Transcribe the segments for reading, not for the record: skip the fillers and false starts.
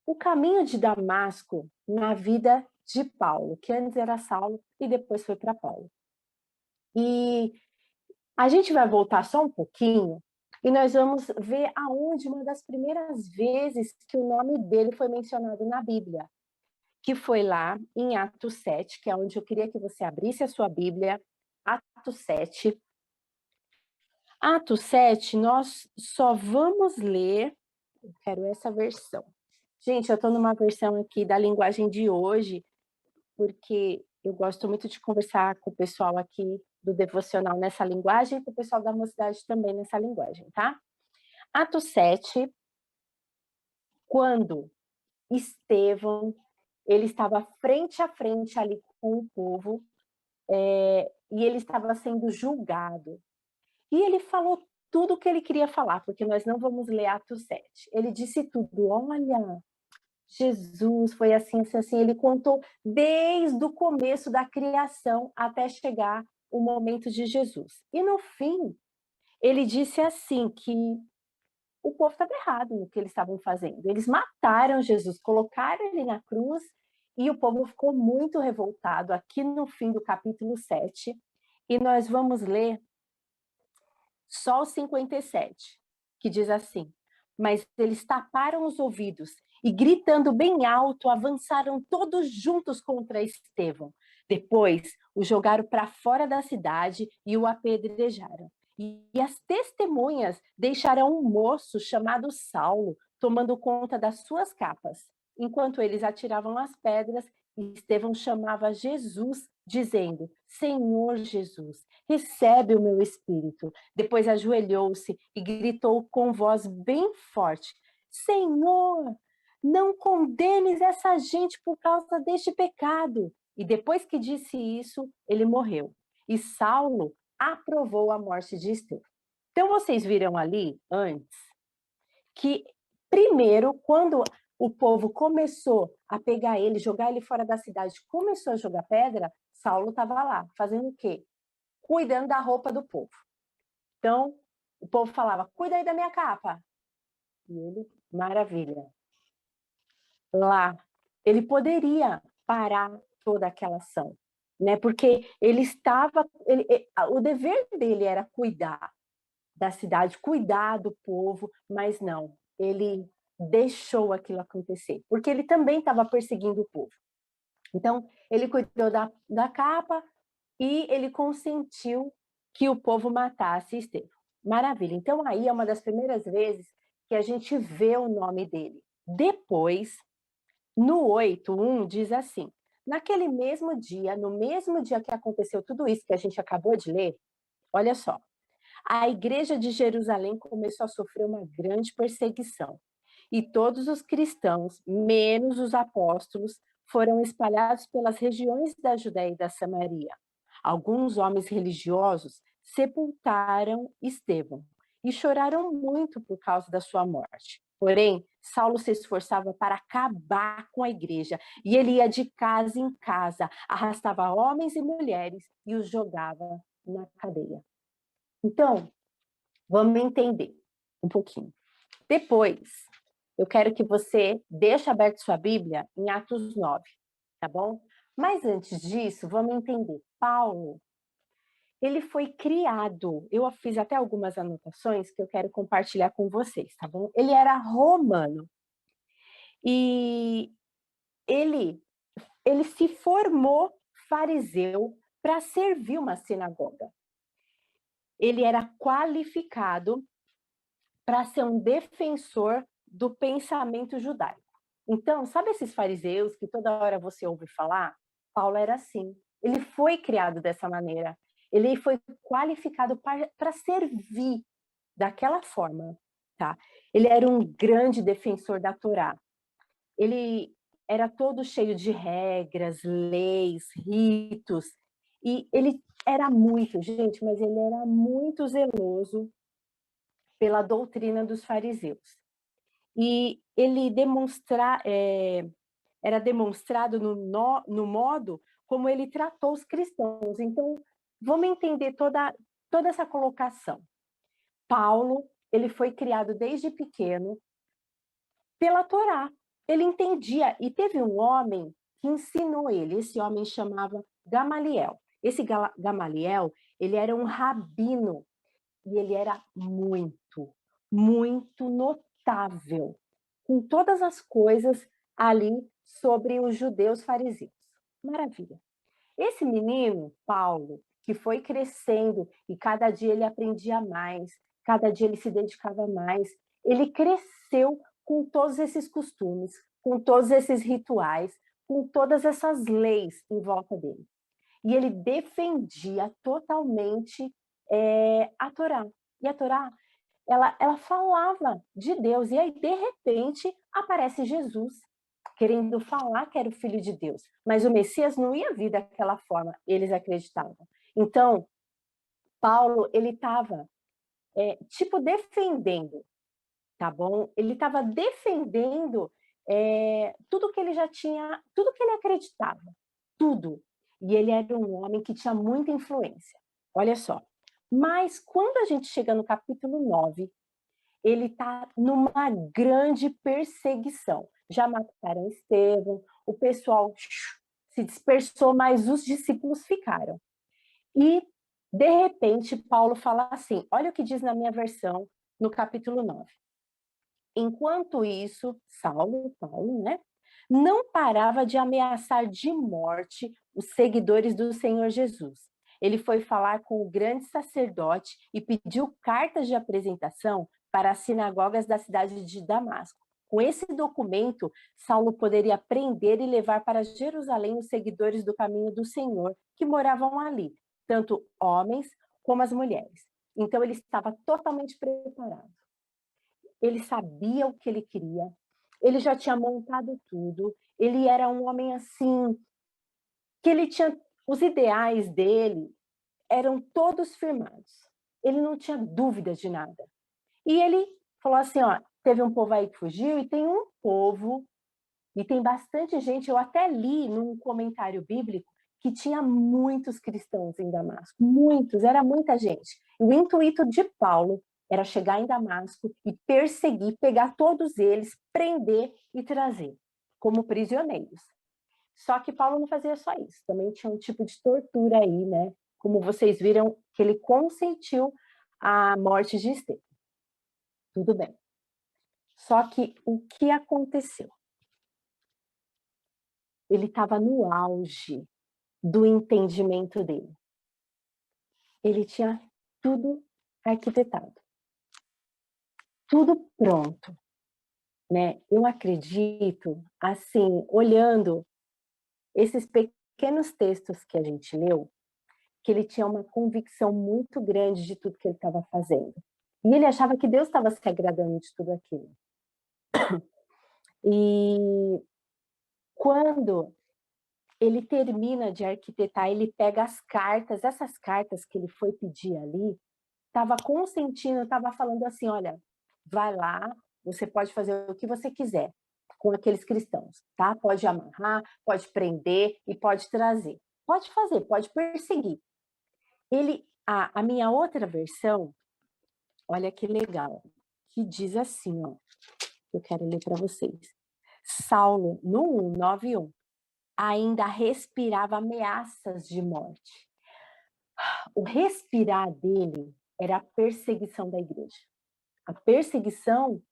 o caminho de Damasco na vida de Paulo, que antes era Saulo e depois foi para Paulo. E a gente vai voltar só um pouquinho e nós vamos ver aonde uma das primeiras vezes que o nome dele foi mencionado na Bíblia, que foi lá em Atos 7, que é onde eu queria que você abrisse a sua Bíblia, Atos 7. Atos 7, nós só vamos ler, eu quero essa versão. Gente, eu estou numa versão aqui da linguagem de hoje, porque eu gosto muito de conversar com o pessoal aqui do devocional nessa linguagem e com o pessoal da mocidade também nessa linguagem, tá? Atos 7, quando Estevão, ele estava frente a frente ali com o povo, e ele estava sendo julgado. E ele falou tudo o que ele queria falar, porque nós não vamos ler Atos 7. Ele disse tudo, olha, Jesus foi assim, assim, assim. Ele contou desde o começo da criação até chegar o momento de Jesus. E no fim, ele disse assim, que o povo estava errado no que eles estavam fazendo. Eles mataram Jesus, colocaram ele na cruz, e o povo ficou muito revoltado aqui no fim do capítulo 7. E nós vamos ler só o 57, que diz assim: mas eles taparam os ouvidos e, gritando bem alto, avançaram todos juntos contra Estevão. Depois, o jogaram para fora da cidade e o apedrejaram. E as testemunhas deixaram um moço chamado Saulo tomando conta das suas capas. Enquanto eles atiravam as pedras, Estevão chamava Jesus, dizendo: Senhor Jesus, recebe o meu espírito. Depois ajoelhou-se e gritou com voz bem forte: Senhor, não condenes essa gente por causa deste pecado. E depois que disse isso, ele morreu. E Saulo aprovou a morte de Estevão. Então vocês viram ali antes que primeiro, quando o povo começou a pegar ele, jogar ele fora da cidade, começou a jogar pedra, Saulo estava lá, fazendo o quê? Cuidando da roupa do povo. Então, o povo falava, cuida aí da minha capa. E ele, maravilha. Lá, ele poderia parar toda aquela ação, né? Porque ele estava, o dever dele era cuidar da cidade, cuidar do povo, mas não, ele deixou aquilo acontecer, porque ele também estava perseguindo o povo. Então, ele cuidou da capa e ele consentiu que o povo matasse Estevão. Maravilha. Então, aí é uma das primeiras vezes que a gente vê o nome dele. Depois, no 8:1, diz assim: naquele mesmo dia, no mesmo dia que aconteceu tudo isso que a gente acabou de ler, olha só, a igreja de Jerusalém começou a sofrer uma grande perseguição. E todos os cristãos, menos os apóstolos, foram espalhados pelas regiões da Judéia e da Samaria. Alguns homens religiosos sepultaram Estevão e choraram muito por causa da sua morte. Porém, Saulo se esforçava para acabar com a igreja, e ele ia de casa em casa, arrastava homens e mulheres e os jogava na cadeia. Então, vamos entender um pouquinho. Depois, eu quero que você deixe aberto sua Bíblia em Atos 9, tá bom? Mas antes disso, vamos entender. Paulo, ele foi criado, eu fiz até algumas anotações que eu quero compartilhar com vocês, tá bom? Ele era romano e ele se formou fariseu para servir uma sinagoga. Ele era qualificado para ser um defensor do pensamento judaico. Então, sabe esses fariseus que toda hora você ouve falar? Paulo era assim. Ele foi criado dessa maneira. Ele foi qualificado para servir daquela forma, tá? Ele era um grande defensor da Torá. Ele era todo cheio de regras, leis, ritos, e ele era muito, gente, mas ele era muito zeloso pela doutrina dos fariseus. E ele era demonstrado no modo como ele tratou os cristãos. Então, vamos entender toda essa colocação. Paulo, ele foi criado desde pequeno pela Torá. ele entendia, e teve um homem que ensinou ele, esse homem chamava Gamaliel. Esse Gamaliel, ele era um rabino, e ele era muito, muito notável, com todas as coisas ali sobre os judeus fariseus. Maravilha. Esse menino, Paulo, que foi crescendo e cada dia ele aprendia mais, cada dia ele se dedicava mais, ele cresceu com todos esses costumes, com todos esses rituais, com todas essas leis em volta dele. E ele defendia totalmente a Torá. E a Torá, ela falava de Deus. E aí, de repente, aparece Jesus, querendo falar que era o Filho de Deus. Mas o Messias não ia vir daquela forma, eles acreditavam. Então, Paulo, ele estava, tipo, defendendo, tá bom? Ele estava defendendo tudo que ele já tinha, tudo que ele acreditava, tudo. E ele era um homem que tinha muita influência. Olha só. Mas quando a gente chega no capítulo 9, ele está numa grande perseguição. Já mataram Estevão, o pessoal se dispersou, mas os discípulos ficaram. E, de repente, Paulo fala assim, olha o que diz na minha versão, no capítulo 9. Enquanto isso, Paulo, né, não parava de ameaçar de morte os seguidores do Senhor Jesus. Ele foi falar com o grande sacerdote e pediu cartas de apresentação para as sinagogas da cidade de Damasco. Com esse documento, Saulo poderia prender e levar para Jerusalém os seguidores do caminho do Senhor que moravam ali, tanto homens como as mulheres. Então ele estava totalmente preparado. Ele sabia o que ele queria, ele já tinha montado tudo, ele era um homem assim, que ele tinha, os ideais dele eram todos firmados, ele não tinha dúvidas de nada. E ele falou assim, ó, teve um povo aí que fugiu e tem um povo, e tem bastante gente, eu até li num comentário bíblico, que tinha muitos cristãos em Damasco, muitos, era muita gente. E o intuito de Paulo era chegar em Damasco e perseguir, pegar todos eles, prender e trazer como prisioneiros. Só que Paulo não fazia só isso, também tinha um tipo de tortura aí, né? Como vocês viram, que ele consentiu a morte de Estevão. Tudo bem. Só que o que aconteceu? Ele estava no auge do entendimento dele. Ele tinha tudo arquitetado, tudo pronto, né? Eu acredito, assim, olhando esses pequenos textos que a gente leu, que ele tinha uma convicção muito grande de tudo que ele estava fazendo. E ele achava que Deus estava se agradando de tudo aquilo. E quando ele termina de arquitetar, ele pega as cartas, essas cartas que ele foi pedir ali, estava consentindo, estava falando assim, olha, vai lá, você pode fazer o que você quiser com aqueles cristãos, tá? Pode amarrar, pode prender e pode trazer. Pode fazer, pode perseguir. A minha outra versão, olha que legal, que diz assim, ó, eu quero ler para vocês. Saulo, no 1:9:1, ainda respirava ameaças de morte. O respirar dele era a perseguição da igreja, a perseguição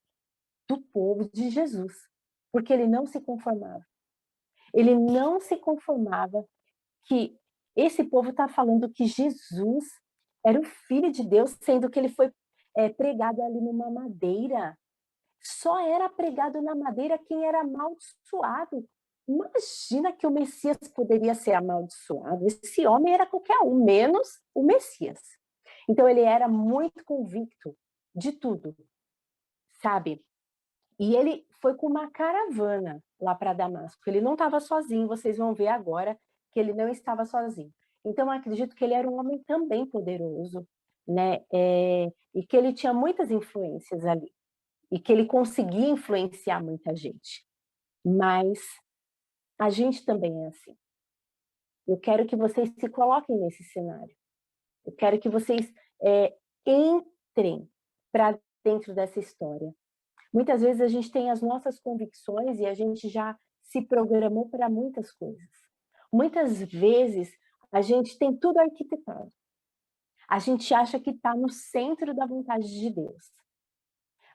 do povo de Jesus, porque ele não se conformava. Ele não se conformava que esse povo está falando que Jesus era o Filho de Deus, sendo que ele foi pregado ali numa madeira. Só era pregado na madeira quem era amaldiçoado. Imagina que o Messias poderia ser amaldiçoado. Esse homem era qualquer um, menos o Messias. Então ele era muito convicto de tudo, sabe? E ele foi com uma caravana lá para Damasco. Ele não estava sozinho, vocês vão ver agora que ele não estava sozinho. Então, eu acredito que ele era um homem também poderoso, né? E que ele tinha muitas influências ali. E que ele conseguia influenciar muita gente. Mas a gente também é assim. Eu quero que vocês se coloquem nesse cenário. Eu quero que vocês entrem para dentro dessa história. Muitas vezes a gente tem as nossas convicções e a gente já se programou para muitas coisas. Muitas vezes a gente tem tudo arquitetado. A gente acha que está no centro da vontade de Deus.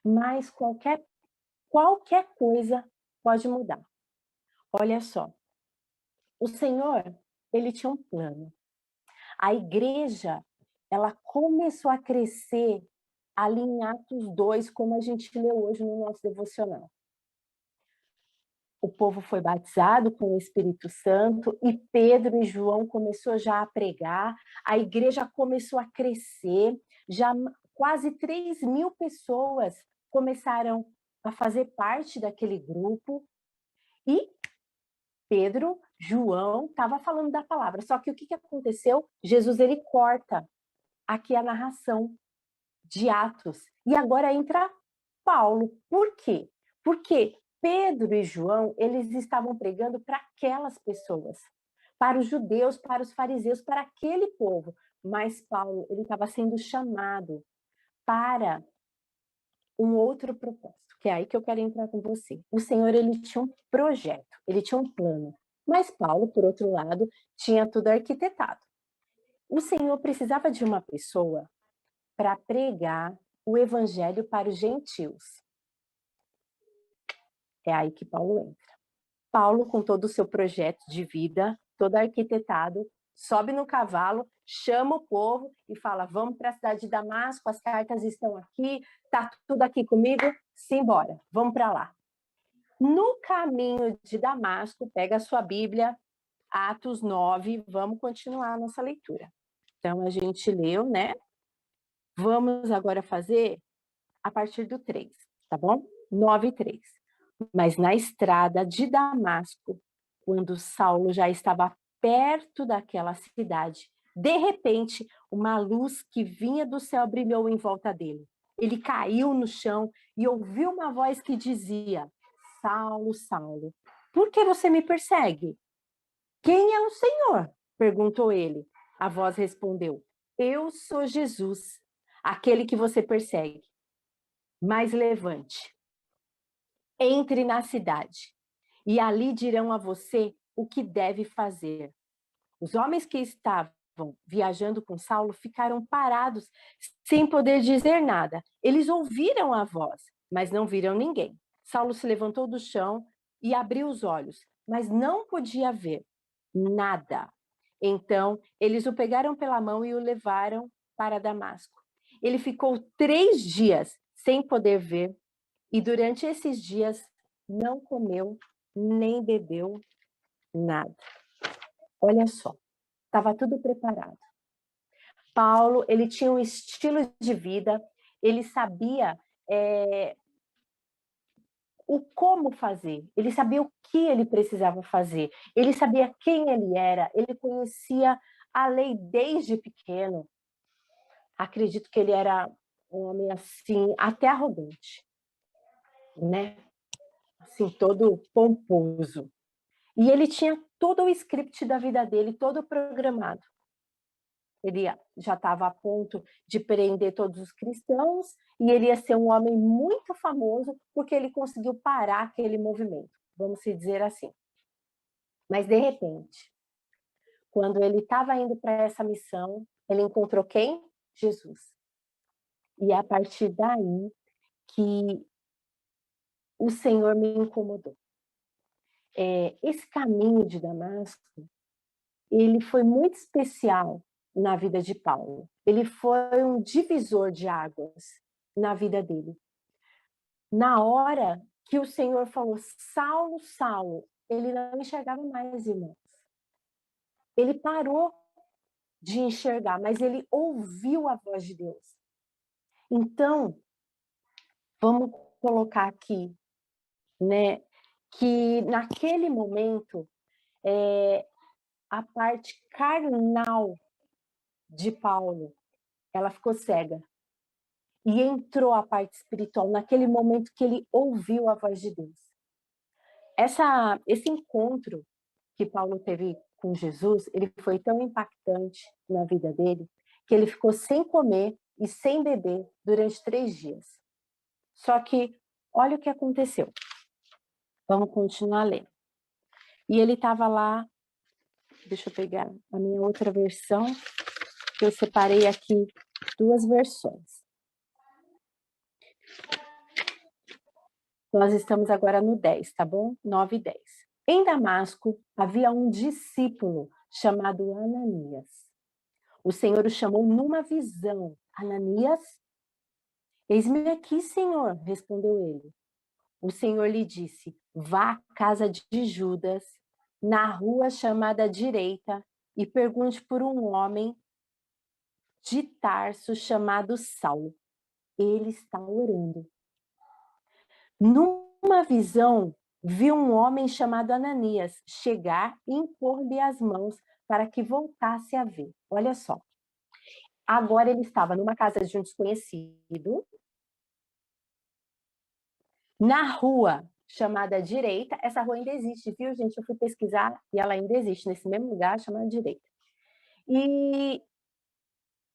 Mas qualquer coisa pode mudar. Olha só, o Senhor, ele tinha um plano. A igreja, ela começou a crescer ali em Atos 2, como a gente leu hoje no nosso devocional. O povo foi batizado com o Espírito Santo e Pedro e João começou já a pregar, a igreja começou a crescer, já quase 3.000 pessoas começaram a fazer parte daquele grupo e Pedro, João, estava falando da palavra. Só que o que aconteceu? Jesus, ele corta aqui a narração de Atos. E agora entra Paulo. Por quê? Porque Pedro e João, eles estavam pregando para aquelas pessoas, para os judeus, para os fariseus, para aquele povo. Mas Paulo, ele estava sendo chamado para um outro propósito, que é aí que eu quero entrar com você. O Senhor, ele tinha um projeto, ele tinha um plano. Mas Paulo, por outro lado, tinha tudo arquitetado. O Senhor precisava de uma pessoa para pregar o evangelho para os gentios. É aí que Paulo entra. Paulo, com todo o seu projeto de vida, todo arquitetado, sobe no cavalo, chama o povo e fala: vamos para a cidade de Damasco, as cartas estão aqui, está tudo aqui comigo, simbora, vamos para lá. No caminho de Damasco, pega a sua Bíblia, Atos 9, vamos continuar a nossa leitura. Então, a gente leu, né? Vamos agora fazer a partir do 3, tá bom? 9 e 3. Mas na estrada de Damasco, quando Saulo já estava perto daquela cidade, de repente, uma luz que vinha do céu brilhou em volta dele. Ele caiu no chão e ouviu uma voz que dizia: Saulo, Saulo, por que você me persegue? Quem é o Senhor? Perguntou ele. A voz respondeu: Eu sou Jesus, aquele que você persegue. Mas levante, entre na cidade, e ali dirão a você o que deve fazer. Os homens que estavam viajando com Saulo ficaram parados, sem poder dizer nada. Eles ouviram a voz, mas não viram ninguém. Saulo se levantou do chão e abriu os olhos, mas não podia ver nada. Então, eles o pegaram pela mão e o levaram para Damasco. Ele ficou 3 dias sem poder ver, e durante esses dias não comeu nem bebeu nada. Olha só, estava tudo preparado. Paulo, ele tinha um estilo de vida, ele sabia o como fazer, ele sabia o que ele precisava fazer, ele sabia quem ele era, ele conhecia a lei desde pequeno. Acredito que ele era um homem assim, até arrogante, né? Assim, todo pomposo. E ele tinha todo o script da vida dele, todo programado. Ele já estava a ponto de prender todos os cristãos e ele ia ser um homem muito famoso porque ele conseguiu parar aquele movimento, vamos dizer assim. Mas, de repente, quando ele estava indo para essa missão, ele encontrou quem? Jesus. E é a partir daí que o Senhor me incomodou. Esse caminho de Damasco, ele foi muito especial na vida de Paulo. Ele foi um divisor de águas na vida dele. Na hora que o Senhor falou, Saulo, Saulo, ele não enxergava mais, irmãos. Ele parou de enxergar, mas ele ouviu a voz de Deus. Então, vamos colocar aqui, né, que naquele momento, a parte carnal de Paulo, ela ficou cega. E entrou a parte espiritual naquele momento que ele ouviu a voz de Deus. Esse encontro que Paulo teve com Jesus, ele foi tão impactante na vida dele, que ele ficou sem comer e sem beber durante 3 dias. Só que Olha o que aconteceu. Vamos continuar lendo. E ele estava lá, deixa eu pegar a minha outra versão, que eu separei aqui 2 versões. Nós estamos agora no 10, tá bom? 9 e 10. Em Damasco havia um discípulo chamado Ananias. O Senhor o chamou numa visão. Ananias? Eis-me aqui, Senhor, respondeu ele. O Senhor lhe disse, vá à casa de Judas, na rua chamada Direita, e pergunte por um homem de Tarso chamado Saulo. Ele está orando. Numa visão, viu um homem chamado Ananias chegar e impor-lhe as mãos para que voltasse a ver. Olha só. Agora ele estava numa casa de um desconhecido, na rua chamada Direita. Essa rua ainda existe, viu, gente? Eu fui pesquisar e ela ainda existe, nesse mesmo lugar, chamada Direita. E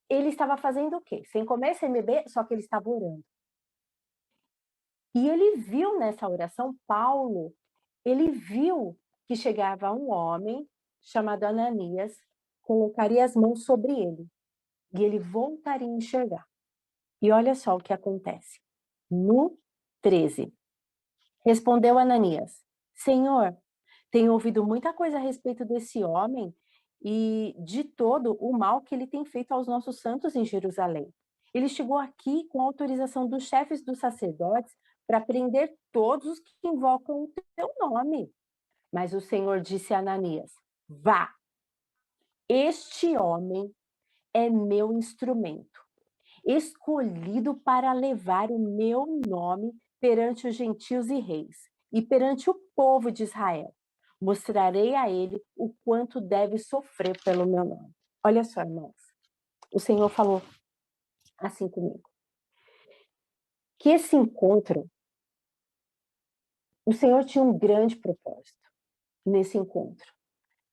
ele estava fazendo o quê? Sem comer, sem beber, só que ele estava orando. E ele viu nessa oração, Paulo, ele viu que chegava um homem chamado Ananias, colocaria as mãos sobre ele, e ele voltaria a enxergar. E olha só o que acontece. No 13, respondeu Ananias, Senhor, tenho ouvido muita coisa a respeito desse homem e de todo o mal que ele tem feito aos nossos santos em Jerusalém. Ele chegou aqui com autorização dos chefes dos sacerdotes para prender todos os que invocam o teu nome. Mas o Senhor disse a Ananias, vá, este homem é meu instrumento, escolhido para levar o meu nome perante os gentios e reis, e perante o povo de Israel. Mostrarei a ele o quanto deve sofrer pelo meu nome. Olha só, irmãos, o Senhor falou assim comigo, que esse encontro, o Senhor tinha um grande propósito nesse encontro,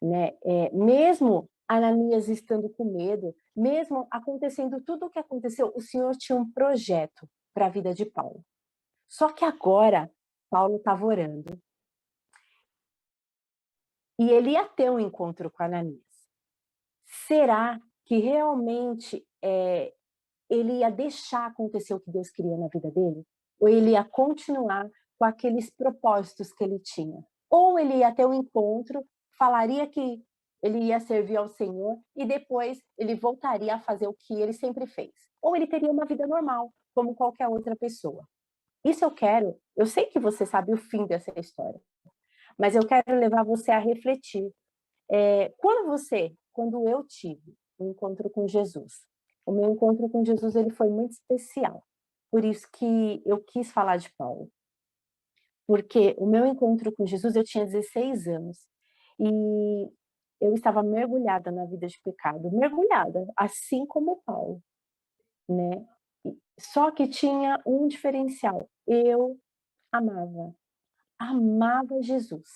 né? Mesmo Ananias estando com medo, mesmo acontecendo tudo o que aconteceu, o Senhor tinha um projeto para a vida de Paulo. Só que agora, Paulo estava orando. E ele ia ter um encontro com Ananias. Será que realmente ele ia deixar acontecer o que Deus queria na vida dele? Ou ele ia continuar com aqueles propósitos que ele tinha? Ou ele ia ter um encontro, falaria que ele ia servir ao Senhor e depois ele voltaria a fazer o que ele sempre fez? Ou ele teria uma vida normal, como qualquer outra pessoa? Isso eu sei que você sabe o fim dessa história, mas eu quero levar você a refletir. Quando eu tive um encontro com Jesus, o meu encontro com Jesus ele foi muito especial. Por isso que eu quis falar de Paulo. Porque o meu encontro com Jesus, eu tinha 16 anos. E eu estava mergulhada na vida de pecado. Mergulhada, assim como Paulo, né? Só que tinha um diferencial. Eu amava Jesus.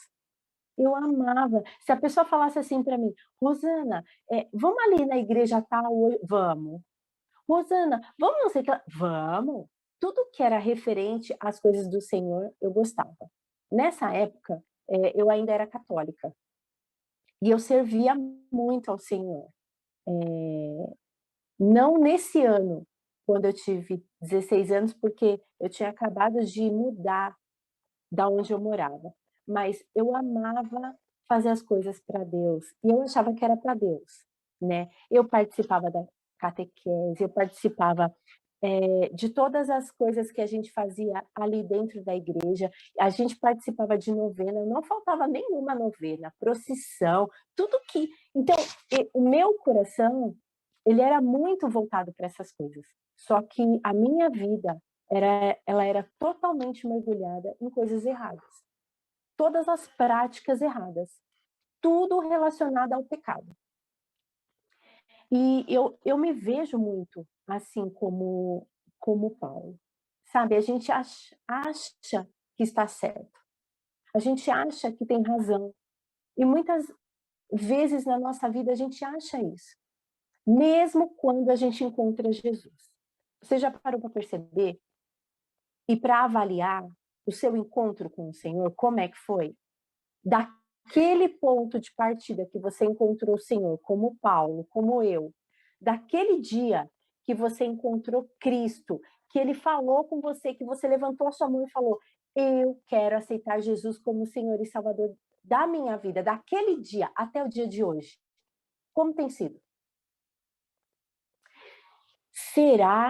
Eu amava. Se a pessoa falasse assim para mim, Rosana, vamos ali na igreja tal hoje? Vamos. Rosana, vamos não sei o que lá? Vamos. Tudo que era referente às coisas do Senhor, eu gostava. Nessa época, eu ainda era católica. E eu servia muito ao Senhor. Não nesse ano, quando eu tive 16 anos, porque eu tinha acabado de mudar da onde eu morava. Mas eu amava fazer as coisas para Deus, e eu achava que era para Deus, né? Eu participava da catequese, eu participava de todas as coisas que a gente fazia ali dentro da igreja, a gente participava de novena, não faltava nenhuma novena, procissão, tudo que... Então, o meu coração, ele era muito voltado para essas coisas, só que a minha vida, ela era totalmente mergulhada em coisas erradas. Todas as práticas erradas. Tudo relacionado ao pecado. E eu me vejo muito assim como Paulo. Sabe, a gente acha que está certo. A gente acha que tem razão. E muitas vezes na nossa vida a gente acha isso. Mesmo quando a gente encontra Jesus. Você já parou para perceber e para avaliar o seu encontro com o Senhor, como é que foi? Daquele ponto de partida que você encontrou o Senhor, como Paulo, como eu, daquele dia que você encontrou Cristo, que ele falou com você, que você levantou a sua mão e falou: eu quero aceitar Jesus como Senhor e Salvador da minha vida, daquele dia até o dia de hoje. Como tem sido? Será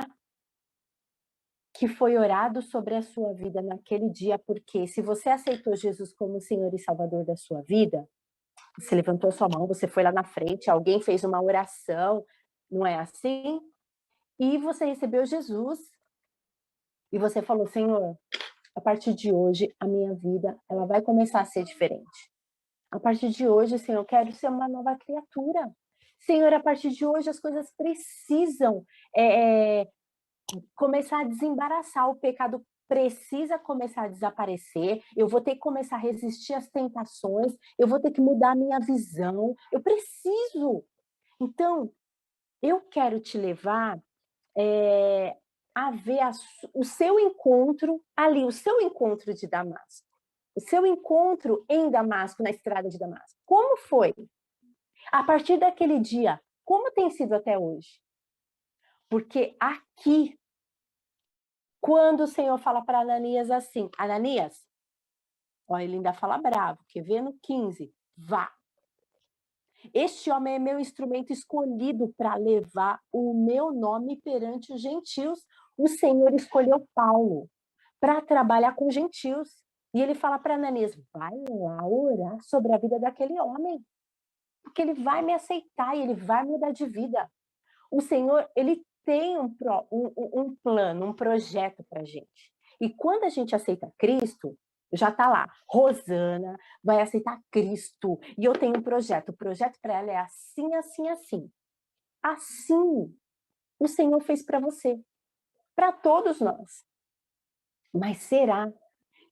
que foi orado sobre a sua vida naquele dia? Porque se você aceitou Jesus como Senhor e Salvador da sua vida, você levantou sua mão, você foi lá na frente, alguém fez uma oração, não é assim? E você recebeu Jesus e você falou: Senhor, a partir de hoje a minha vida ela vai começar a ser diferente. A partir de hoje, Senhor, eu quero ser uma nova criatura. Senhor, a partir de hoje as coisas precisam começar a desembaraçar, o pecado precisa começar a desaparecer, eu vou ter que começar a resistir às tentações, eu vou ter que mudar a minha visão, eu preciso. Então, eu quero te levar a ver o seu encontro ali, o seu encontro de Damasco, o seu encontro em Damasco, na estrada de Damasco. Como foi? A partir daquele dia, como tem sido até hoje? Porque aqui, quando o Senhor fala para Ananias assim, Ananias, ó, ele ainda fala bravo, quer ver no 15, vá. Este homem é meu instrumento escolhido para levar o meu nome perante os gentios. O Senhor escolheu Paulo para trabalhar com gentios. E ele fala para Ananias, vai lá orar sobre a vida daquele homem, porque ele vai me aceitar e ele vai mudar de vida. O Senhor, ele tem um plano, um projeto para a gente. E quando a gente aceita Cristo, já está lá, Rosana vai aceitar Cristo, e eu tenho um projeto. O projeto para ela é assim, assim, assim. Assim, o Senhor fez para você, para todos nós. Mas será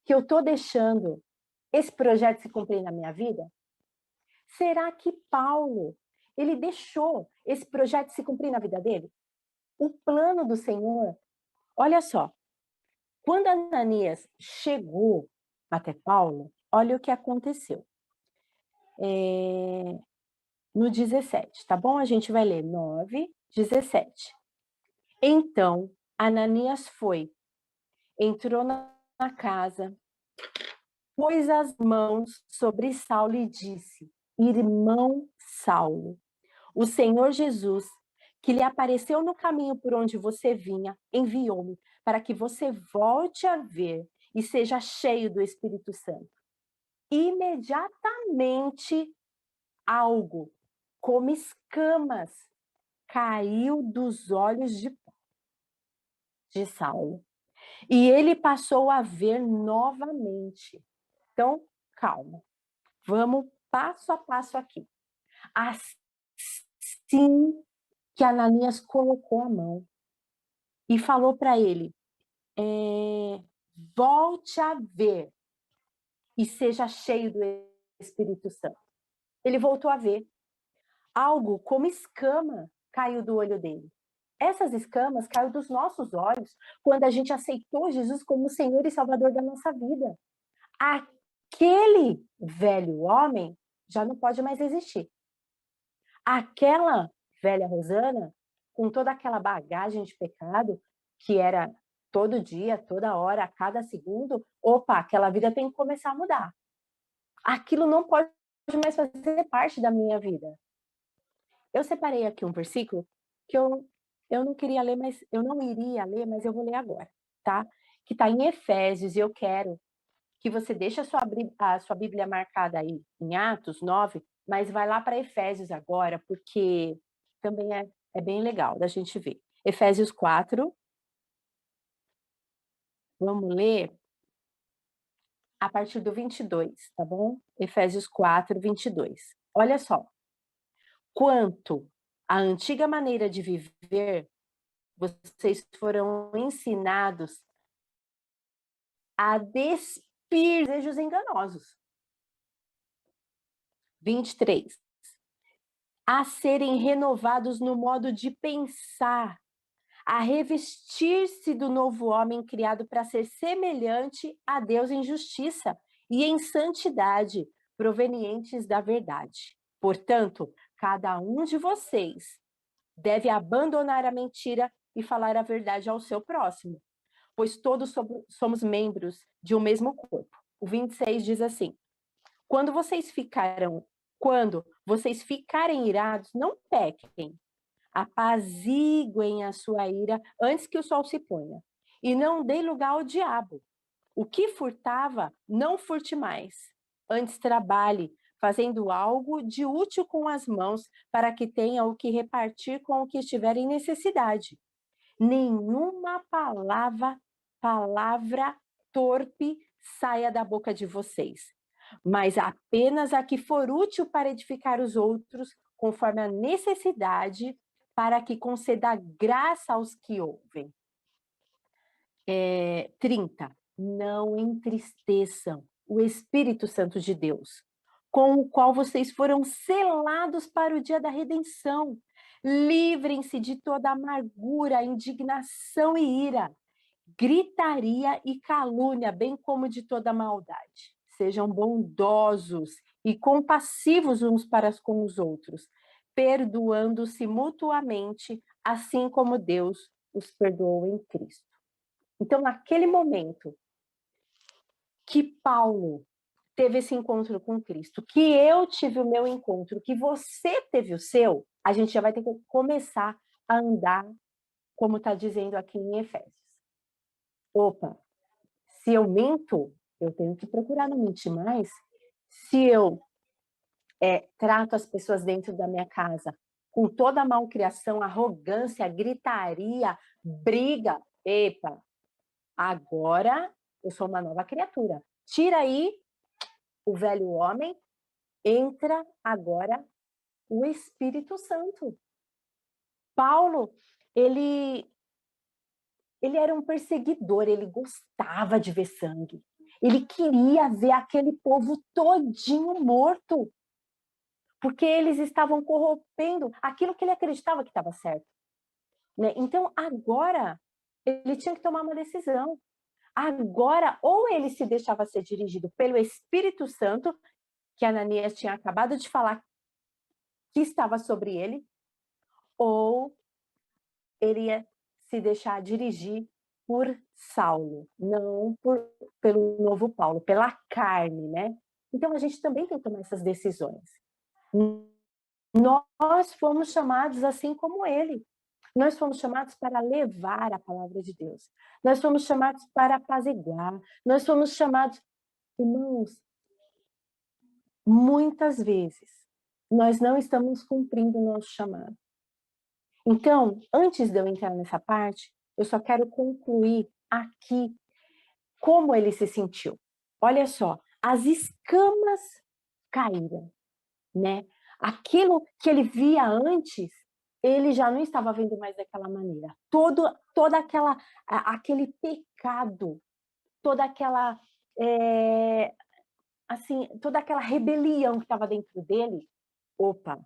que eu estou deixando esse projeto se cumprir na minha vida? Será que Paulo, ele deixou esse projeto se cumprir na vida dele? O plano do Senhor, olha só, quando Ananias chegou até Paulo, olha o que aconteceu. No 17, tá bom? A gente vai ler 9, 17. Então, Ananias foi, entrou na casa, pôs as mãos sobre Saulo e disse: Irmão Saulo, o Senhor Jesus, que lhe apareceu no caminho por onde você vinha, enviou-me para que você volte a ver e seja cheio do Espírito Santo. Imediatamente, algo como escamas caiu dos olhos de Saulo. E ele passou a ver novamente. Então, calma. Vamos passo a passo aqui. Assim que Ananias colocou a mão e falou para ele, volte a ver e seja cheio do Espírito Santo. Ele voltou a ver. Algo como escama caiu do olho dele. Essas escamas caíram dos nossos olhos quando a gente aceitou Jesus como Senhor e Salvador da nossa vida. Aquele velho homem já não pode mais existir. Aquela velha Rosana, com toda aquela bagagem de pecado, que era todo dia, toda hora, a cada segundo, opa, aquela vida tem que começar a mudar. Aquilo não pode mais fazer parte da minha vida. Eu separei aqui um versículo que eu não queria ler, mas eu não iria ler, mas eu vou ler agora, tá? Que está em Efésios, e eu quero que você deixe a sua Bíblia marcada aí em Atos 9, mas vai lá para Efésios agora, porque também é bem legal da gente ver. Efésios 4, vamos ler a partir do 22, tá bom? Efésios 4, 22. Olha só. Quanto à antiga maneira de viver, vocês foram ensinados a despir desejos enganosos. 23. A serem renovados no modo de pensar, a revestir-se do novo homem criado para ser semelhante a Deus em justiça e em santidade, provenientes da verdade. Portanto, cada um de vocês deve abandonar a mentira e falar a verdade ao seu próximo, pois todos somos membros de um mesmo corpo. O 26 diz assim: quando vocês ficarem irados, não pequem. Apaziguem a sua ira antes que o sol se ponha, e não dê lugar ao diabo. O que furtava, não furte mais. Antes trabalhe, fazendo algo de útil com as mãos, para que tenha o que repartir com o que estiver em necessidade. Nenhuma palavra torpe saia da boca de vocês, mas apenas a que for útil para edificar os outros, conforme a necessidade, para que conceda graça aos que ouvem. 30. Não entristeçam o Espírito Santo de Deus, com o qual vocês foram selados para o dia da redenção. Livrem-se de toda amargura, indignação e ira, gritaria e calúnia, bem como de toda maldade. Sejam bondosos e compassivos uns para com os outros, perdoando-se mutuamente, assim como Deus os perdoou em Cristo. Então, naquele momento que Paulo teve esse encontro com Cristo, que eu tive o meu encontro, que você teve o seu, a gente já vai ter que começar a andar, como está dizendo aqui em Efésios. Opa, se eu minto, eu tenho que procurar não mentir mais. Se eu trato as pessoas dentro da minha casa com toda a malcriação, arrogância, gritaria, briga, epa, agora eu sou uma nova criatura. Tira aí o velho homem, entra agora o Espírito Santo. Paulo, ele era um perseguidor, ele gostava de ver sangue. Ele queria ver aquele povo todinho morto, porque eles estavam corrompendo aquilo que ele acreditava que estava certo. Né? Então, agora, ele tinha que tomar uma decisão. Agora, ou ele se deixava ser dirigido pelo Espírito Santo, que Ananias tinha acabado de falar que estava sobre ele, ou ele ia se deixar dirigir por Saulo, não pelo novo Paulo, pela carne, né? Então, a gente também tem que tomar essas decisões. Nós fomos chamados assim como ele. Nós fomos chamados para levar a palavra de Deus. Nós fomos chamados para apaziguar. Nós fomos chamados... Irmãos, muitas vezes, nós não estamos cumprindo o nosso chamado. Então, antes de eu entrar nessa parte, eu só quero concluir aqui como ele se sentiu. Olha só, as escamas caíram, né? Aquilo que ele via antes, ele já não estava vendo mais daquela maneira. Toda aquele pecado, toda aquela toda aquela rebelião que estava dentro dele, opa,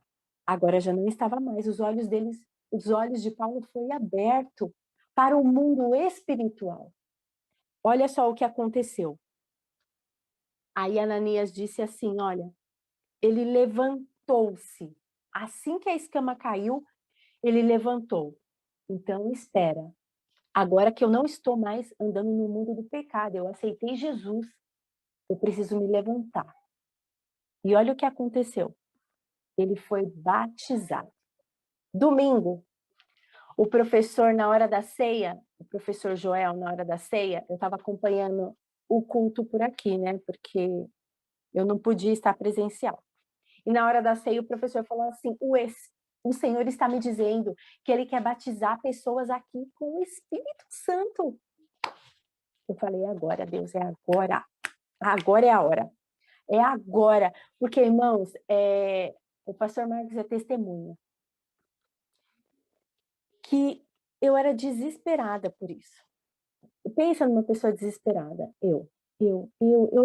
agora já não estava mais. Os olhos de Paulo foi aberto para o mundo espiritual. Olha só o que aconteceu. Aí Ananias disse assim, olha, ele levantou-se. Assim que a escama caiu, ele levantou. Então, espera. Agora que eu não estou mais andando no mundo do pecado, eu aceitei Jesus, eu preciso me levantar. E olha o que aconteceu. Ele foi batizado. Domingo, o professor, na hora da ceia, o professor Joel, na hora da ceia, eu estava acompanhando o culto por aqui, né? Porque eu não podia estar presencial. E na hora da ceia, o professor falou assim, o Senhor está me dizendo que Ele quer batizar pessoas aqui com o Espírito Santo. Eu falei, agora, Deus, é agora. Agora é a hora. É agora. Porque, irmãos, o pastor Marcos é testemunha que eu era desesperada por isso. Pensa numa pessoa desesperada. Eu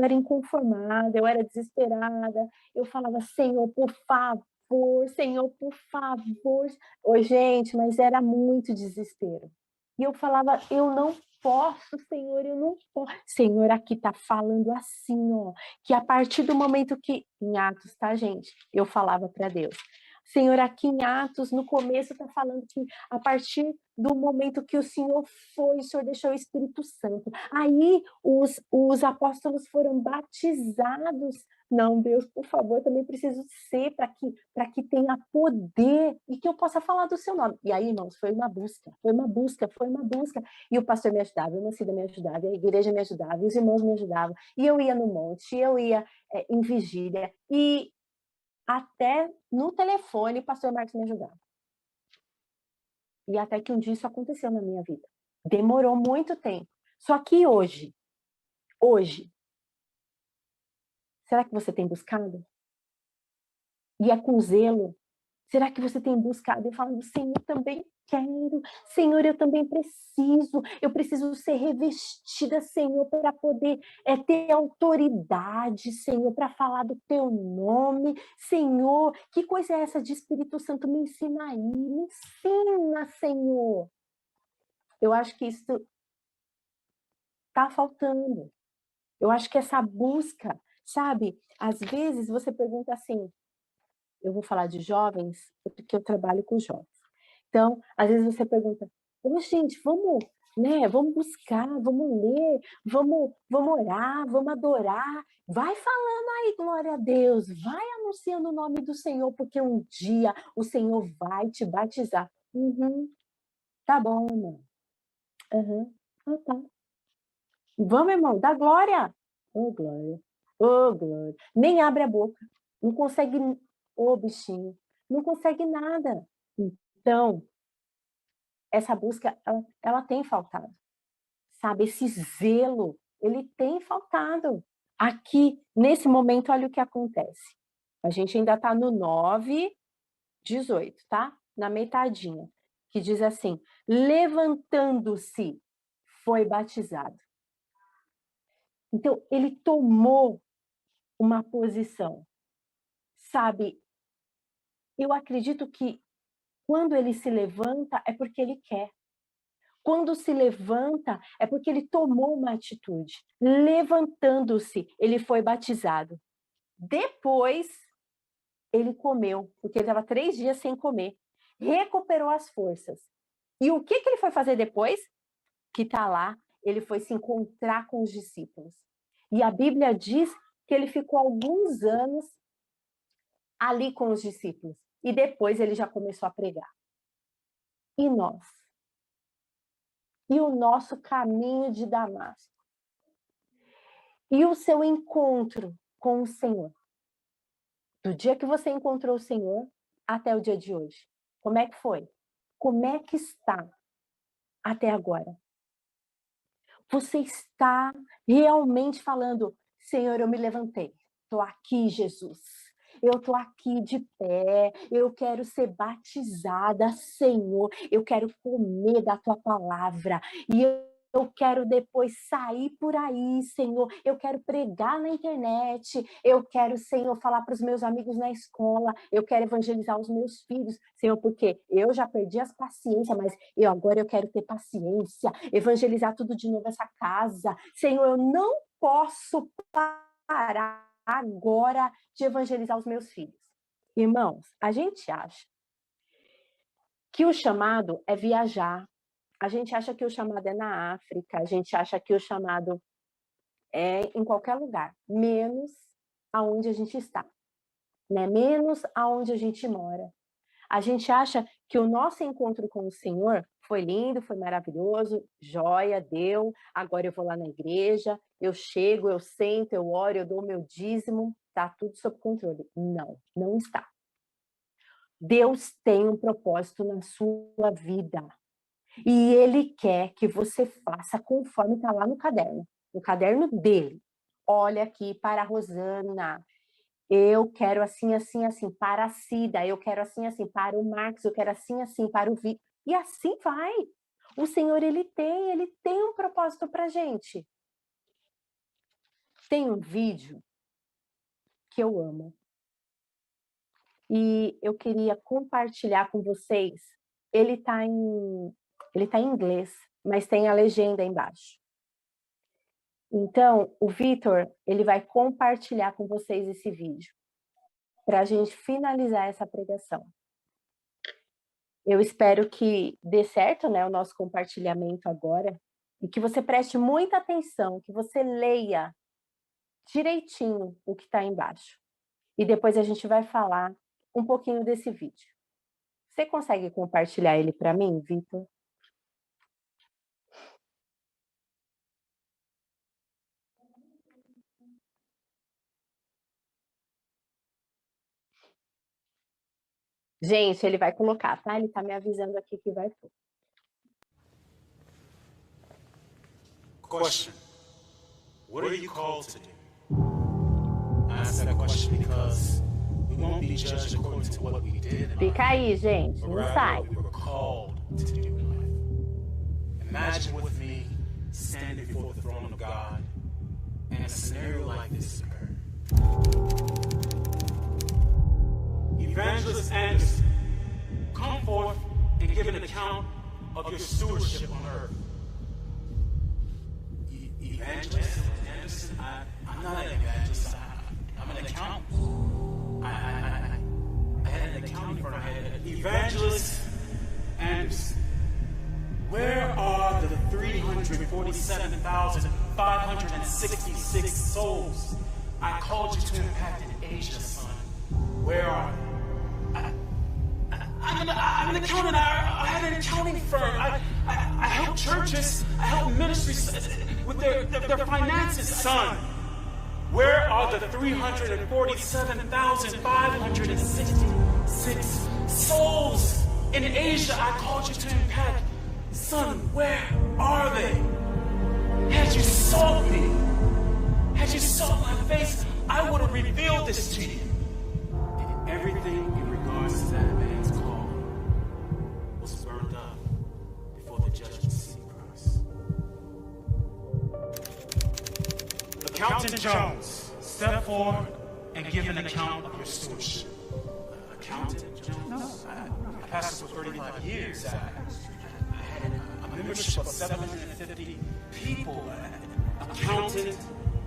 era inconformada, eu era desesperada. Eu falava, Senhor, por favor, Senhor, por favor. Oi, gente, mas era muito desespero. E eu falava, eu não posso, Senhor, eu não posso. Senhor, aqui tá falando assim, ó, que a partir do momento que, em Atos, tá, gente? Eu falava para Deus. Senhor, aqui em Atos, no começo tá falando que a partir do momento que o Senhor foi, o Senhor deixou o Espírito Santo. Aí os apóstolos foram batizados. Não, Deus, por favor, eu também preciso ser para que tenha poder e que eu possa falar do seu nome. E aí, irmãos, foi uma busca, foi uma busca, foi uma busca. E o pastor me ajudava, a Mancida me ajudava, a igreja me ajudava, e os irmãos me ajudavam. E eu ia no monte, eu ia em vigília, e até no telefone o pastor Marcos me ajudava. E até que um dia isso aconteceu na minha vida. Demorou muito tempo. Só que hoje, será que você tem buscado? E é com zelo? Será que você tem buscado e falando, Senhor, eu também quero, Senhor, eu também preciso, eu preciso ser revestida, Senhor, para poder ter autoridade, Senhor, para falar do teu nome, Senhor, que coisa é essa de Espírito Santo? Me ensina aí, me ensina, Senhor. Eu acho que isso está faltando. Eu acho que essa busca, sabe? Às vezes você pergunta assim, eu vou falar de jovens, porque eu trabalho com jovens. Então, às vezes você pergunta, ô gente, vamos, né, vamos buscar, vamos ler, vamos orar, vamos adorar. Vai falando aí, glória a Deus, vai anunciando o nome do Senhor, porque um dia o Senhor vai te batizar. Uhum, tá bom, irmão. Uhum. Ah, tá. Vamos, irmão, dá glória. Ô, glória. Ô, glória. Nem abre a boca. Não consegue, ô, bichinho. Não consegue nada. Então, essa busca, ela tem faltado. Sabe? Esse zelo, ele tem faltado. Aqui, nesse momento, olha o que acontece. A gente ainda está no 9:18, tá? Na metadinha. Que diz assim, levantando-se, foi batizado. Então, ele tomou uma posição, sabe? Eu acredito que quando ele se levanta é porque ele quer. Quando se levanta é porque ele tomou uma atitude. Levantando-se, ele foi batizado. Depois, ele comeu, porque ele estava 3 dias sem comer. Recuperou as forças. E o que ele foi fazer depois? Que está lá, ele foi se encontrar com os discípulos. E a Bíblia diz que ele ficou alguns anos ali com os discípulos. E depois ele já começou a pregar. E nós? E o nosso caminho de Damasco? E o seu encontro com o Senhor? Do dia que você encontrou o Senhor até o dia de hoje. Como é que foi? Como é que está até agora? Você está realmente falando, Senhor, eu me levantei. Estou aqui, Jesus. Eu estou aqui de pé, eu quero ser batizada, Senhor, eu quero comer da tua palavra, e eu quero depois sair por aí, Senhor, eu quero pregar na internet, eu quero, Senhor, falar para os meus amigos na escola, eu quero evangelizar os meus filhos, Senhor, porque eu já perdi as paciências, mas agora eu quero ter paciência, evangelizar tudo de novo essa casa, Senhor, eu não posso parar agora de evangelizar os meus filhos. Irmãos, a gente acha que o chamado é viajar, a gente acha que o chamado é na África, a gente acha que o chamado é em qualquer lugar, menos aonde a gente está, né? Menos aonde a gente mora. A gente acha que o nosso encontro com o Senhor foi lindo, foi maravilhoso, joia, deu, agora eu vou lá na igreja, eu chego, eu sento, eu oro, eu dou o meu dízimo, tá tudo sob controle. Não, não está. Deus tem um propósito na sua vida. E Ele quer que você faça conforme está lá no caderno dele. Olha aqui para a Rosana, eu quero assim, assim, assim, para a Cida, eu quero assim, assim, para o Marcos, eu quero assim, assim, para o Vitor. E assim vai. O Senhor, ele tem um propósito para a gente. Tem um vídeo que eu amo. E eu queria compartilhar com vocês. Ele tá em inglês, mas tem a legenda embaixo. Então, o Vitor, ele vai compartilhar com vocês esse vídeo, para a gente finalizar essa pregação. Eu espero que dê certo, né, o nosso compartilhamento agora, e que você preste muita atenção, que você leia direitinho o que está embaixo. E depois a gente vai falar um pouquinho desse vídeo. Você consegue compartilhar ele para mim, Vitor? Gente, ele vai colocar, tá? Ele está me avisando aqui que vai pôr. Question. What are you called to do? I ask that question because we won't be judged according to what we did, Fica aí, gente, but não rather sai. what we were called to do in life. Imagine with me standing before the throne of God and a scenario like this occurred. Evangelist Anderson, come forth and give an account of your stewardship on earth. Evangelist Anderson? I'm not an evangelist. I'm an accountant. I had an accounting firm. I had Evangelist Anderson. Where are the 347,566 souls I called you to impact in Asia, son? Where are they? I'm an accountant. I had an accounting firm. I help churches. I help ministries with their finances, son. Where are the 347,566 souls in Asia I called you to impact? Son, where are they? Had you sought me, had you sought my face, I would have revealed this to you. And everything in regards to that man's call was burned up before the judgment seat of Christ. Accountant Jones, step forward and give an account of your stewardship. Accountant Jones? No. I pastored for 35 years. I had a membership of 750 people. Accountant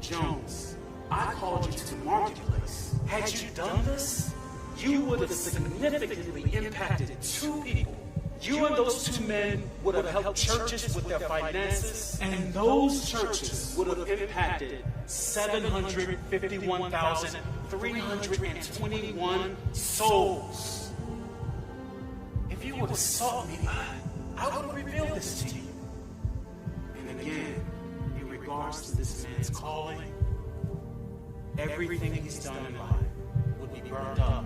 Jones, I called you to the marketplace. Had you done this, you would have significantly impacted 2 people. You and those 2 men would have helped churches with their finances, and those churches would have impacted 751,321 souls. If you would have sought me, I would have revealed this to you. And again, in regards to this man's calling, everything he's done in life would be burned up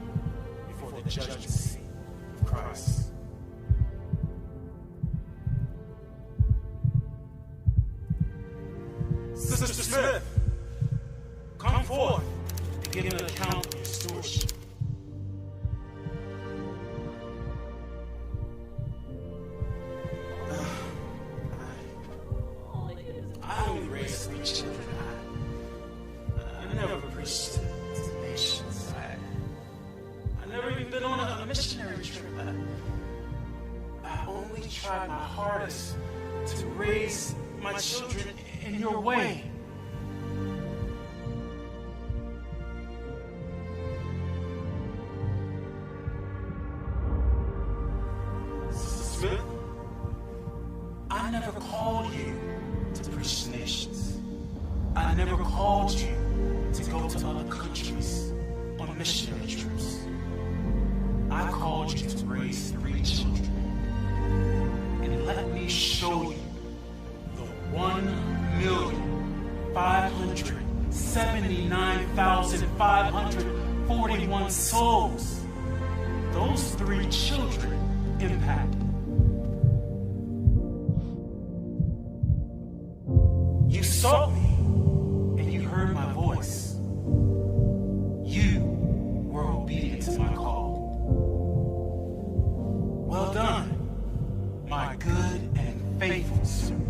before the judgment seat of Christ. Sister Smith, come forth and give an account of your stewardship. I only raised 3 children. I never preached to the nations. I never even been on a missionary trip. I only tried my hardest to raise my children in your way. Sister Smith, I never called you to preach to nations. I never called you to go to other countries on missionary trips. I called you to raise 3 children. And let me show you the 1,579,541 souls those 3 children impacted. You sought me and you heard my voice. You were obedient to my call. Well done, my good and faithful servant.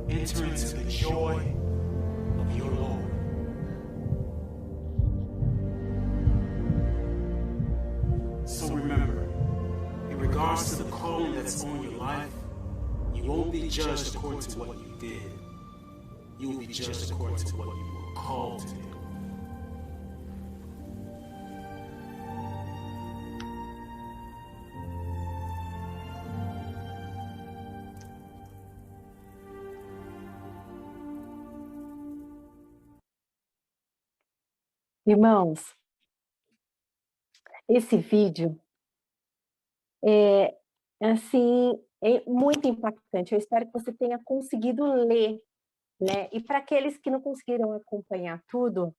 Enter into the joy of your Lord. So remember, in regards to the calling that's on your life, you you won't be judged according to what you did. You will be judged according to what you were called to do. Irmãos, esse vídeo assim, é muito impactante. Eu espero que você tenha conseguido ler, né? E para aqueles que não conseguiram acompanhar tudo,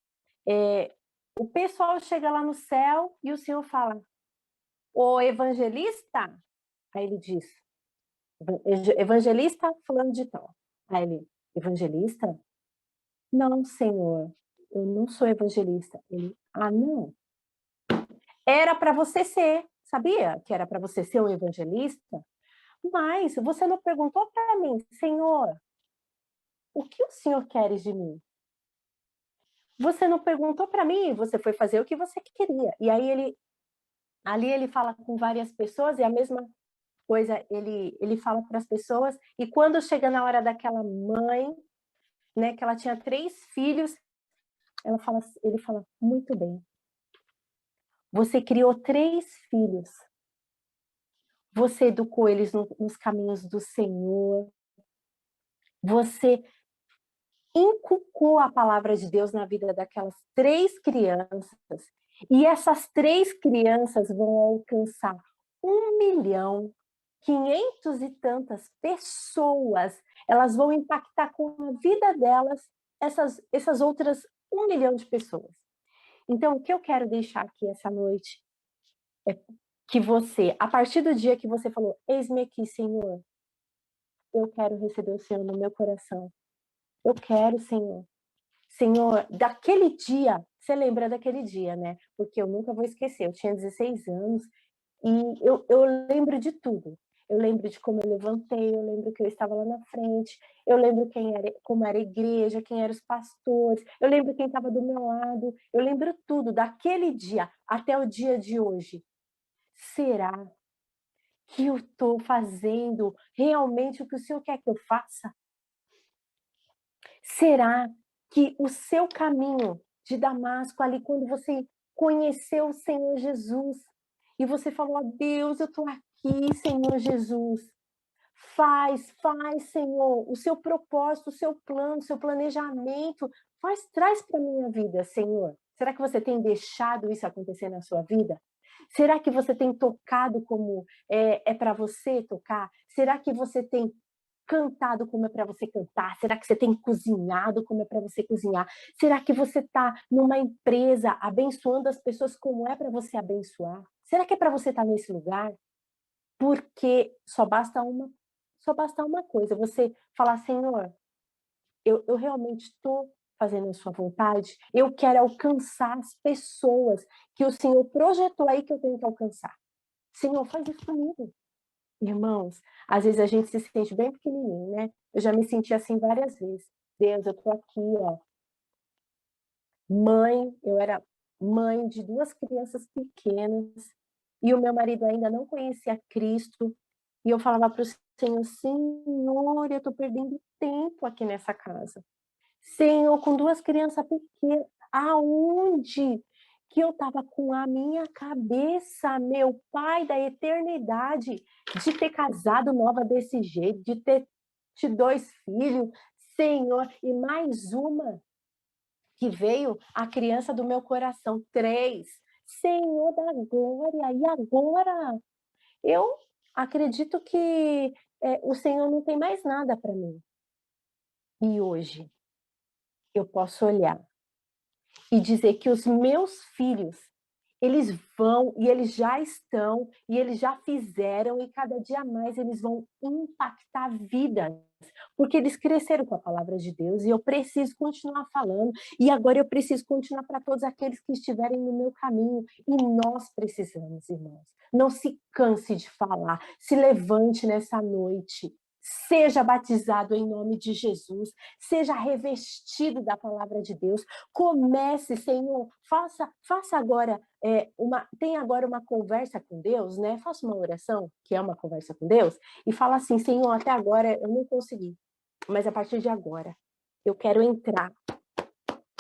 o pessoal chega lá no céu e o Senhor fala: "O evangelista", aí ele diz: "Evangelista fulano de tal". Aí ele: "Evangelista? Não, Senhor, eu não sou evangelista". Ele: "Ah, não? Era para você ser, sabia que era para você ser um evangelista? Mas você não perguntou para mim: 'Senhor, o que o Senhor queres de mim?'" Você não perguntou para mim, você foi fazer o que você queria. E aí ele fala com várias pessoas e a mesma coisa ele fala para as pessoas, e quando chega na hora daquela mãe, né, que ela tinha 3 filhos, ele fala: "Muito bem, você criou 3 filhos, você educou eles nos caminhos do Senhor, você inculcou a palavra de Deus na vida daquelas 3 crianças, e essas 3 crianças vão alcançar 1.500.000 e tantas pessoas, elas vão impactar com a vida delas essas outras 1.000.000 de pessoas. Então, o que eu quero deixar aqui essa noite é que você, a partir do dia que você falou: "Eis-me aqui, Senhor, eu quero receber o Senhor no meu coração. Eu quero, Senhor". Senhor, daquele dia, você lembra daquele dia, né? Porque eu nunca vou esquecer, eu tinha 16 anos e eu lembro de tudo. Eu lembro de como eu levantei, eu lembro que eu estava lá na frente, eu lembro como era a igreja, quem eram os pastores, eu lembro quem estava do meu lado, eu lembro tudo, daquele dia até o dia de hoje. Será que eu estou fazendo realmente o que o Senhor quer que eu faça? Será que o seu caminho de Damasco, ali, quando você conheceu o Senhor Jesus, e você falou: "Ó Deus, eu estou aqui, Senhor Jesus, faz, Senhor, o seu propósito, o seu plano, o seu planejamento, traz para a minha vida, Senhor". Será que você tem deixado isso acontecer na sua vida? Será que você tem tocado como é para você tocar? Será que você tem cantado como é para você cantar? Será que você tem cozinhado como é para você cozinhar? Será que você está numa empresa abençoando as pessoas como é para você abençoar? Será que é para você estar nesse lugar? Porque só basta uma coisa, você falar: "Senhor, eu realmente estou fazendo a sua vontade, eu quero alcançar as pessoas que o Senhor projetou aí que eu tenho que alcançar. Senhor, faz isso comigo". Irmãos, às vezes a gente se sente bem pequenininho, né? Eu já me senti assim várias vezes. Deus, eu tô aqui, ó, eu era mãe de 2 crianças pequenas, e o meu marido ainda não conhecia Cristo, e eu falava para o Senhor: "Senhor, eu tô perdendo tempo aqui nessa casa. Senhor, com 2 crianças pequenas, aonde que eu estava com a minha cabeça, meu Pai da eternidade, de ter casado nova desse jeito, de ter tido 2 filhos, Senhor, e mais uma que veio a criança do meu coração, 3. Senhor da glória, e agora? Eu acredito que, o Senhor não tem mais nada para mim. E hoje eu posso olhar e dizer que os meus filhos, eles vão e eles já estão e eles já fizeram e cada dia mais eles vão impactar vidas, porque eles cresceram com a palavra de Deus e eu preciso continuar falando, e agora eu preciso continuar para todos aqueles que estiverem no meu caminho, e nós precisamos, irmãos. Não se canse de falar, se levante nessa noite, Seja batizado em nome de Jesus, seja revestido da palavra de Deus. Comece, Senhor, faça agora tenha agora uma conversa com Deus, né? Faça uma oração, que é uma conversa com Deus, e fala assim: Senhor, até agora eu não consegui, mas a partir de agora eu quero entrar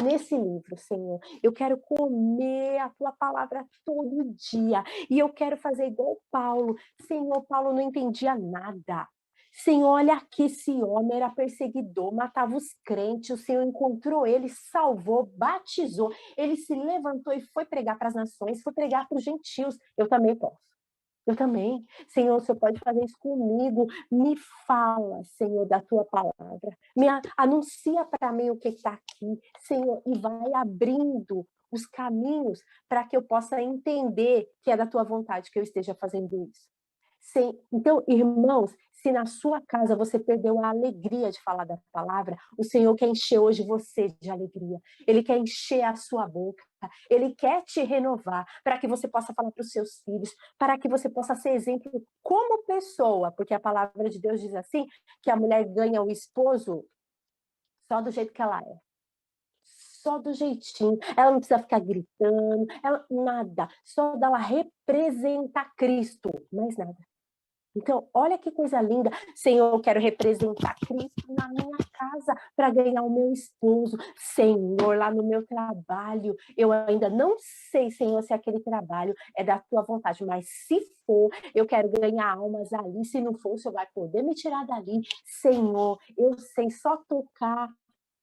nesse livro, Senhor. Eu quero comer a tua palavra todo dia. E eu quero fazer igual Paulo. Senhor, Paulo não entendia nada. Senhor, olha aqui, esse homem era perseguidor, matava os crentes. O Senhor encontrou ele, salvou, batizou. Ele se levantou e foi pregar para as nações, foi pregar para os gentios. Eu também posso. Eu também. Senhor, o Senhor pode fazer isso comigo. Me fala, Senhor, da tua palavra. Anuncia para mim o que está aqui, Senhor, e vai abrindo os caminhos para que eu possa entender que é da tua vontade que eu esteja fazendo isso. Então, irmãos, se na sua casa você perdeu a alegria de falar da palavra, o Senhor quer encher hoje você de alegria. Ele quer encher a sua boca. Ele quer te renovar para que você possa falar para os seus filhos, para que você possa ser exemplo como pessoa, porque a palavra de Deus diz assim, que a mulher ganha o esposo só do jeito que ela é. Só do jeitinho. Ela não precisa ficar gritando, nada. Só dela representar Cristo, mais nada. Então, olha que coisa linda. Senhor, eu quero representar Cristo na minha casa para ganhar o meu esposo. Senhor, lá no meu trabalho, eu ainda não sei, Senhor, se aquele trabalho é da tua vontade, mas se for, eu quero ganhar almas ali. Se não for, o Senhor vai poder me tirar dali. Senhor, eu sei só tocar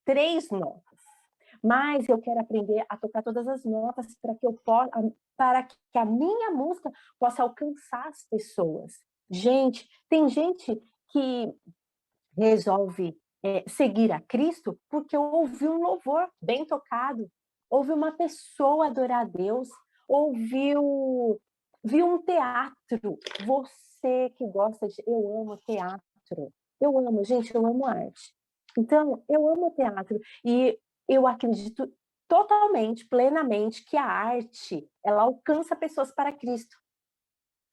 3 notas, mas eu quero aprender a tocar todas as notas para que a minha música possa alcançar as pessoas. Gente, tem gente que resolve seguir a Cristo porque ouviu um louvor bem tocado, ouviu uma pessoa adorar a Deus, viu um teatro. Você que gosta de... Eu amo teatro. Eu amo, gente, eu amo arte. Então, eu amo teatro. E eu acredito totalmente, plenamente, que a arte, ela alcança pessoas para Cristo.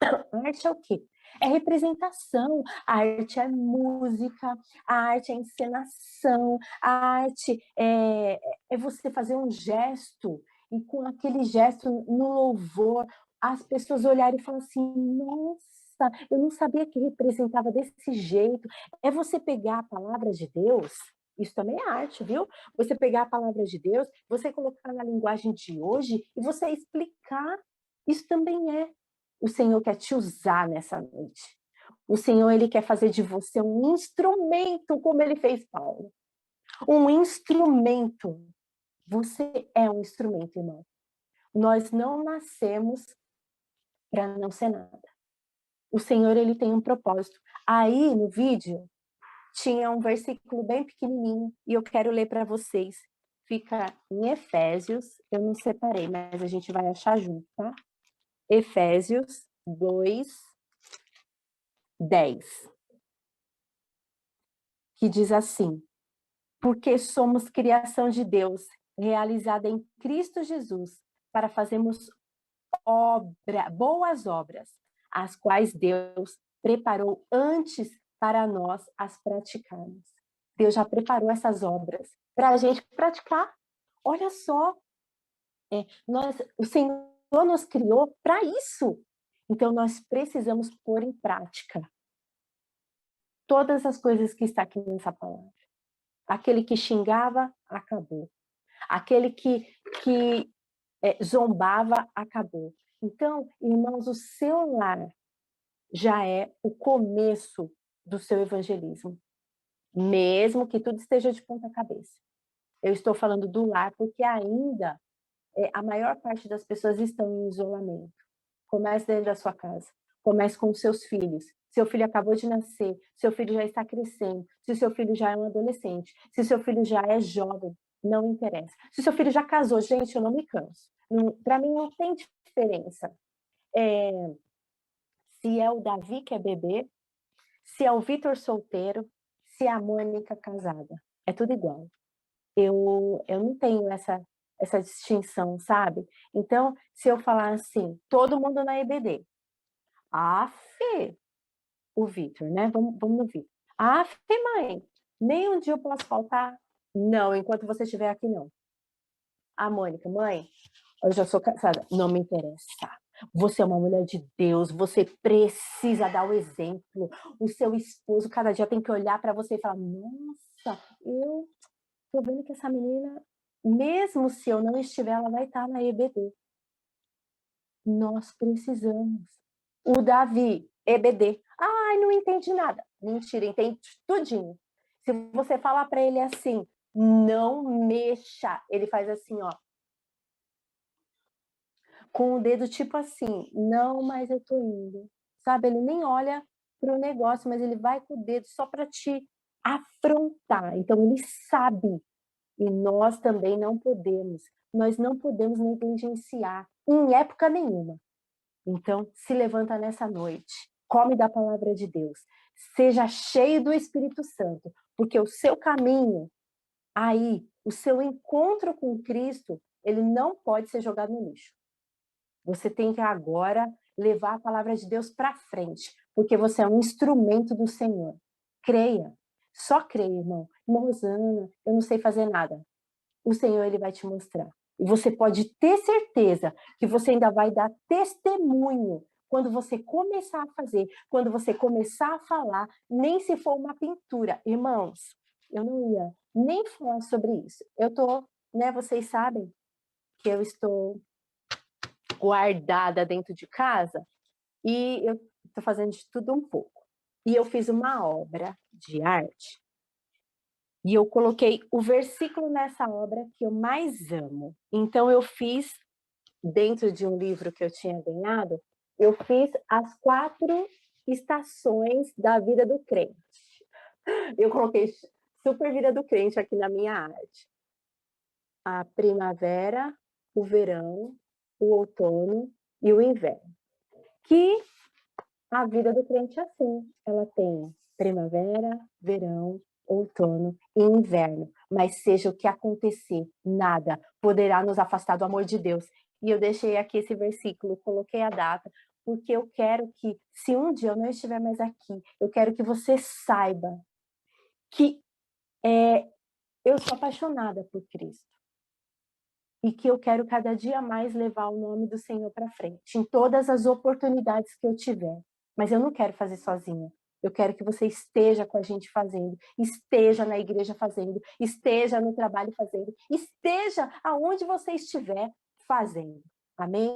A arte é o quê? É representação, a arte é música, a arte é encenação, a arte é você fazer um gesto e com aquele gesto no louvor, as pessoas olharem e falarem assim, nossa, eu não sabia que representava desse jeito. É você pegar a palavra de Deus, isso também é arte, viu? Você pegar a palavra de Deus, você colocar na linguagem de hoje e você explicar, isso também é. O Senhor quer te usar nessa noite. O Senhor, Ele quer fazer de você um instrumento, como Ele fez Paulo. Um instrumento. Você é um instrumento, irmão. Nós não nascemos para não ser nada. O Senhor, Ele tem um propósito. Aí, no vídeo, tinha um versículo bem pequenininho, e eu quero ler para vocês. Fica em Efésios, eu não separei, mas a gente vai achar junto, tá? Efésios 2, 10, que diz assim: porque somos criação de Deus, realizada em Cristo Jesus, para fazermos boas obras, as quais Deus preparou antes para nós as praticarmos. Deus já preparou essas obras para a gente praticar. Olha só, o Senhor nos criou para isso. Então, nós precisamos pôr em prática todas as coisas que está aqui nessa palavra. Aquele que xingava, acabou. Aquele que zombava, acabou. Então, irmãos, o seu lar já é o começo do seu evangelismo. Mesmo que tudo esteja de ponta cabeça. Eu estou falando do lar porque ainda a maior parte das pessoas estão em isolamento. Comece dentro da sua casa. Comece com os seus filhos. Seu filho acabou de nascer, seu filho já está crescendo, se seu filho já é um adolescente, se seu filho já é jovem, não interessa. Se seu filho já casou, gente, eu não me canso. Para mim não tem diferença. Se é o Davi que é bebê, se é o Vitor solteiro, se é a Mônica casada. É tudo igual. Eu não tenho essa distinção, sabe? Então, se eu falar assim, todo mundo na EBD, o Vitor, né? Vamos no Vitor. Ah, mãe, nem um dia eu posso faltar? Não, enquanto você estiver aqui, não. Ah, Mônica, mãe, eu já sou casada. Não me interessa. Você é uma mulher de Deus, você precisa dar o exemplo. O seu esposo cada dia tem que olhar para você e falar: nossa, eu tô vendo que essa menina, mesmo se eu não estiver, ela vai estar na EBD. Nós precisamos. O Davi, EBD. Ai, não entendi nada. Mentira, entende tudinho. Se você falar para ele assim, não mexa, ele faz assim, ó. Com o dedo tipo assim, não, mas eu tô indo. Sabe, ele nem olha para o negócio, mas ele vai com o dedo só para te afrontar. Então ele sabe. E nós também não podemos. Nós não podemos negligenciar em época nenhuma. Então, se levanta nessa noite, come da palavra de Deus, seja cheio do Espírito Santo, porque o seu caminho, aí, o seu encontro com Cristo, ele não pode ser jogado no lixo. Você tem que agora levar a palavra de Deus para frente, porque você é um instrumento do Senhor. Creia, só creia, irmão. Irmã Rosana, eu não sei fazer nada. O Senhor, ele vai te mostrar. E você pode ter certeza que você ainda vai dar testemunho quando você começar a fazer, quando você começar a falar, nem se for uma pintura. Irmãos, eu não ia nem falar sobre isso. Eu tô, né, vocês sabem que eu estou guardada dentro de casa e eu estou fazendo de tudo um pouco. E eu fiz uma obra de arte e eu coloquei o versículo nessa obra que eu mais amo. Então eu fiz, dentro de um livro que eu tinha ganhado, eu fiz as 4 estações da vida do crente. Eu coloquei super vida do crente aqui na minha arte. A primavera, o verão, o outono e o inverno. Que a vida do crente é assim, ela tem primavera, verão, outono e inverno, mas seja o que acontecer, nada poderá nos afastar do amor de Deus. E eu deixei aqui esse versículo, coloquei a data, porque eu quero que, se um dia eu não estiver mais aqui, eu quero que você saiba que eu sou apaixonada por Cristo. E que eu quero cada dia mais levar o nome do Senhor para frente, em todas as oportunidades que eu tiver. Mas eu não quero fazer sozinha. Eu quero que você esteja com a gente fazendo, esteja na igreja fazendo, esteja no trabalho fazendo, esteja aonde você estiver fazendo. Amém?